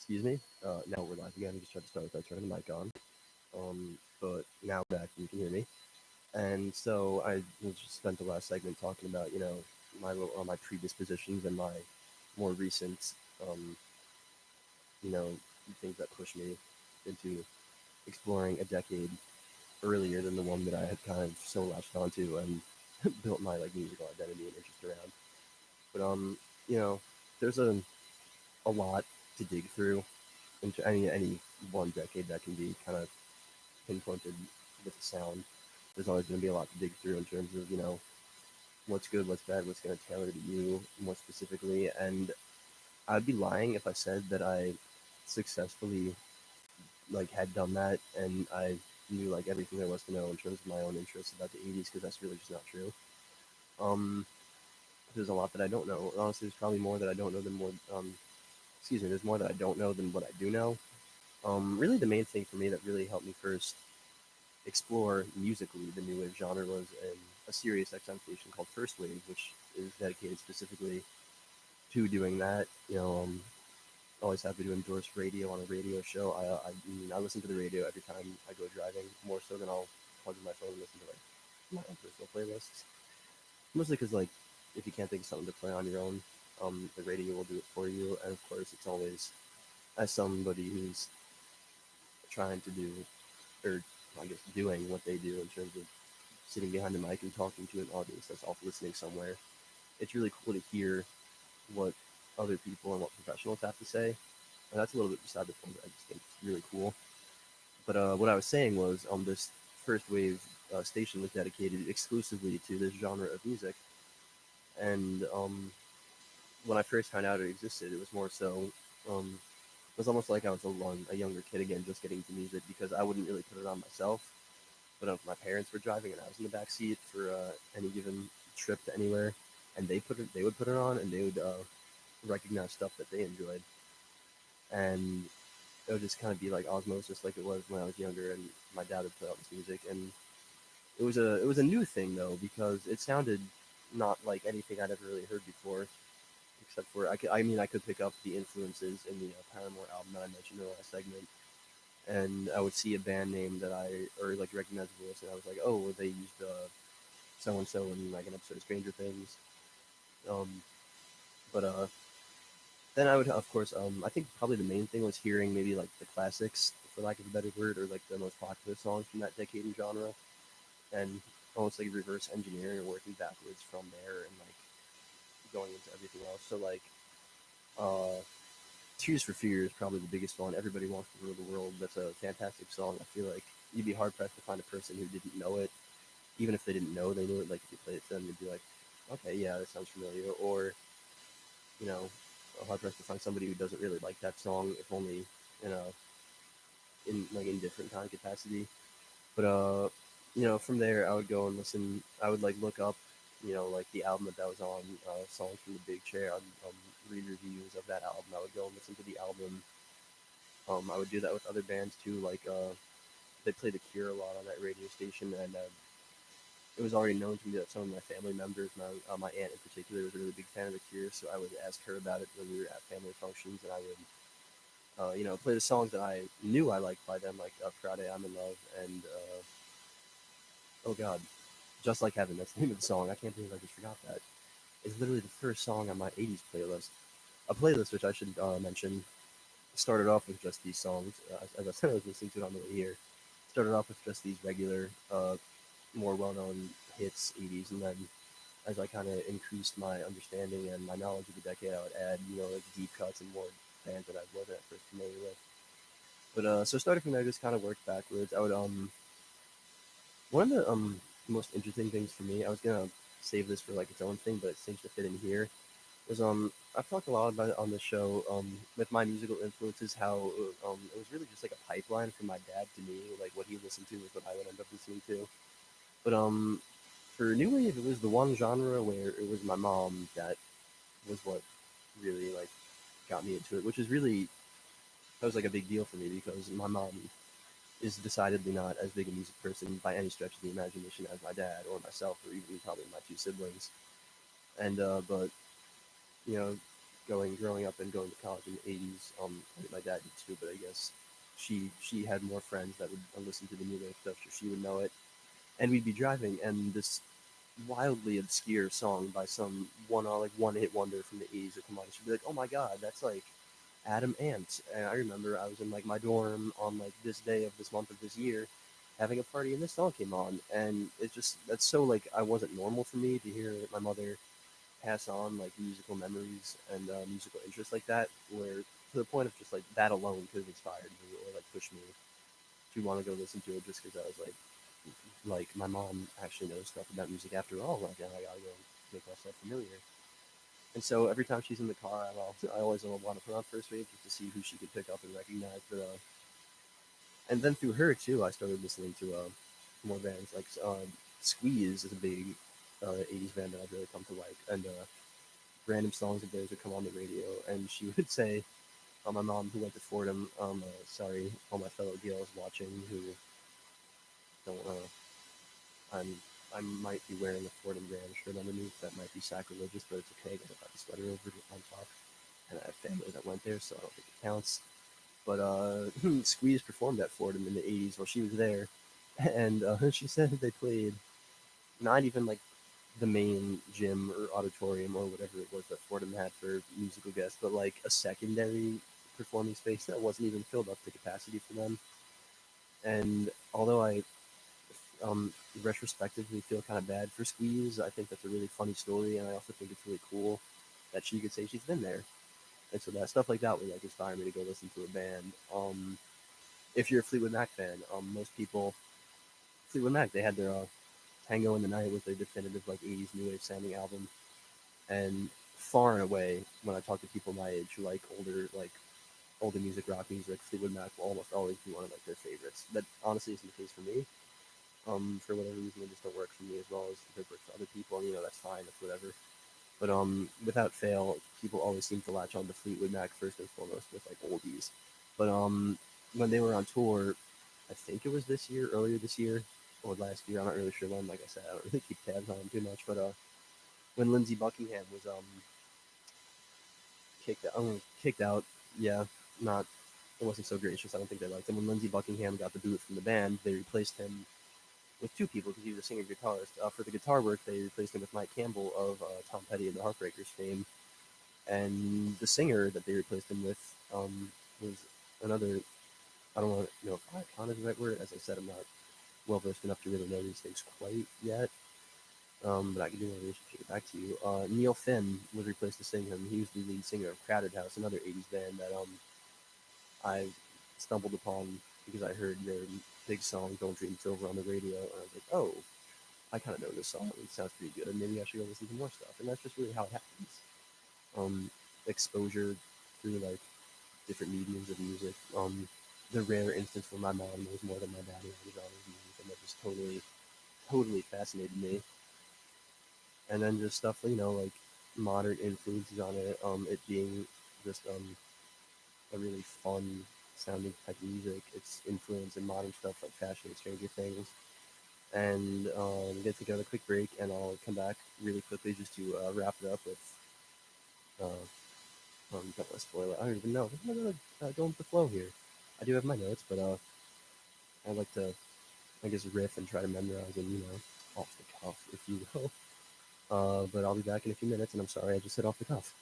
Excuse me. Now we're live again. I just tried to start without turning the mic on. But now we're back and you can hear me. And so I just spent the last segment talking about, my predispositions and my more recent, um, you know, things that pushed me into exploring a decade earlier than the one that I had kind of so latched onto and built my like musical identity and interest around. But you know, there's a lot to dig through into any one decade that can be kind of pinpointed with the sound. There's always going to be a lot to dig through in terms of what's good, what's bad, what's going to tailor to you more specifically. And I'd be lying if I said that I successfully like had done that and I knew like everything there was to know in terms of my own interests about the 80s because that's really just not true. Um, there's a lot that I don't know. Honestly, there's probably more that I don't know than more. Excuse me. There's more that I don't know than what I do know. Really, the main thing for me that really helped me first explore musically the new wave genre was a Sirius XM station called First Wave, which is dedicated specifically to doing that. Always happy to endorse radio on a radio show. I listen to the radio every time I go driving, more so than I'll plug in my phone and listen to like my own personal playlists. Mostly because like if you can't think of something to play on your own, the radio will do it for you. And of course, it's always as somebody who's trying to do or I guess doing what they do in terms of sitting behind the mic and talking to an audience that's all listening somewhere. It's really cool to hear what other people and what professionals have to say. And that's a little bit beside the point, but I just think it's really cool. But what I was saying was this first wave station was dedicated exclusively to this genre of music. And when I first found out it existed, it was more so, it was almost like I was a younger kid again, just getting into music because I wouldn't really put it on myself. But if my parents were driving and I was in the back seat for any given trip to anywhere, and they would put it on, and they would recognize stuff that they enjoyed, and it would just kind of be like osmosis, like it was when I was younger, and my dad would play all this music, and it was a new thing though because it sounded not like anything I'd ever really heard before, except for I could pick up the influences in the Paramore album that I mentioned in the last segment, and I would see a band name that or like recognized voice, and I was like, oh, well, they used so and so in like an episode of Stranger Things. Um, but then I would, of course, I think probably the main thing was hearing maybe like the classics, for lack of a better word, or like the most popular songs from that decade and genre, and almost like reverse engineering or working backwards from there and like going into everything else. So like, uh, Tears for Fears is probably the biggest one. Everybody Wants to Rule the World. That's a fantastic song. I feel like you'd be hard pressed to find a person who didn't know it, even if they didn't know they knew it. Like if you played it to them, you'd be like, okay, yeah, that sounds familiar. Or you know, hard pressed to find somebody who doesn't really like that song, if only in a in like in different kind of capacity. But from there, I would go and listen. I would like look up, like the album that was on, songs from the Big Chair. I'd read reviews of that album. I would go and listen to the album. I would do that with other bands too. Like they play The Cure a lot on that radio station, and it was already known to me that some of my family members, my aunt in particular, was a really big fan of The Cure. So I would ask her about it when we were at family functions, and I would, play the songs that I knew I liked by them, like Friday, I'm in Love, and oh God, Just Like Heaven. That's the name of the song. I can't believe I just forgot that. It's literally the first song on my '80s playlist. A playlist which I should mention started off with just these songs. As I said, I was listening to it on the way here. Started off with just these regular, more well-known hits, '80s, and then as I kind of increased my understanding and my knowledge of the decade, I would add, like deep cuts and more bands that I wasn't at first familiar with. But so starting from there, just kind of worked backwards. I would one of the most interesting things for me, I was gonna save this for like its own thing, but it seems to fit in here. Is I've talked a lot about it on the show with my musical influences, how it was really just like a pipeline from my dad to me, like what he listened to was what I would end up listening to. But for new wave, it was the one genre where it was my mom that was what really like got me into it, which is really that was like a big deal for me because my mom is decidedly not as big a music person by any stretch of the imagination as my dad or myself or even probably my two siblings. And but you know, growing up and going to college in the '80s. I think my dad did too, but I guess she had more friends that would listen to the new wave stuff, so she would know it. And we'd be driving, and this wildly obscure song by some one hit wonder from the '80s would come on. And she'd be like, "Oh my God, that's like Adam Ant." And I remember I was in like my dorm on like this day of this month of this year, having a party, and this song came on, and it's just that's so like I wasn't normal for me to hear my mother pass on like musical memories and musical interests like that, where to the point of just like that alone could have inspired me or like pushed me to want to go listen to it just because I was like my mom actually knows stuff about music after all. Like I gotta go make myself familiar. And so every time she's in the car, I always want to put on First Wave just to see who she could pick up and recognize. And then through her too, I started listening to more bands like Squeeze is a big '80s band that I've really come to like, and random songs of theirs would come on the radio, and she would say, my mom who went to Fordham, sorry, all my fellow Gales watching who don't, I'm, I might be wearing a Fordham brand shirt underneath. That might be sacrilegious, but it's okay. I got the sweater over it on top, and I have family that went there, so I don't think it counts. But Squeeze performed at Fordham in the '80s while she was there, and she said they played not even like the main gym or auditorium or whatever it was that Fordham had for musical guests, but like a secondary performing space that wasn't even filled up to capacity for them. And although I um, retrospectively feel kind of bad for Squeeze, I think that's a really funny story, and I also think it's really cool that she could say she's been there. And so that stuff like that would like inspire me to go listen to a band. If you're a Fleetwood Mac fan, most people Fleetwood Mac they had their Tango in the Night was their definitive like '80s new wave sounding album, and far and away when I talk to people my age who like older music, rock music, Fleetwood Mac will almost always be one of like their favorites. That honestly isn't the case for me. For whatever reason, it just don't work for me as well as it works for other people. And, that's fine. That's whatever. But without fail, people always seem to latch on to Fleetwood Mac first and foremost with like oldies. But when they were on tour, I think it was this year, earlier this year, or last year. I'm not really sure when. Like I said, I don't really keep tabs on them too much. But when Lindsey Buckingham was kicked out, yeah, not it wasn't so gracious. I don't think they liked him. When Lindsey Buckingham got the boot from the band, they replaced him with two people because he was a singer guitarist. For the guitar work, they replaced him with Mike Campbell of Tom Petty and the Heartbreakers fame, and the singer that they replaced him with was another. I don't know if icon is the right word. As I said, I'm not well versed enough to really know these things quite yet. But I can do my research and get back to you. Neil Finn was replaced to sing him. He was the lead singer of Crowded House, another '80s band that I stumbled upon because I heard their big song "Don't Dream It's Over" on the radio, and I was like, oh, I kind of know this song. It sounds pretty good. Maybe I should go listen to more stuff. And that's just really how it happens. Um, Exposure through like different mediums of music. The rare instance where my mom knows more than my dad knows about his music, and that just totally fascinated me. And then just stuff, like modern influences on it. It being just a really fun sounding type of music. Its influence in modern stuff like fashion and Stranger Things. And I'm going to take another quick break, and I'll come back really quickly just to wrap it up with. Uh, don't want to spoil it. I don't even know. I'm going to go with the flow here. I do have my notes, but I like to, I guess, riff and try to memorize them, off the cuff, if you will. But I'll be back in a few minutes, and I'm sorry I just said off the cuff.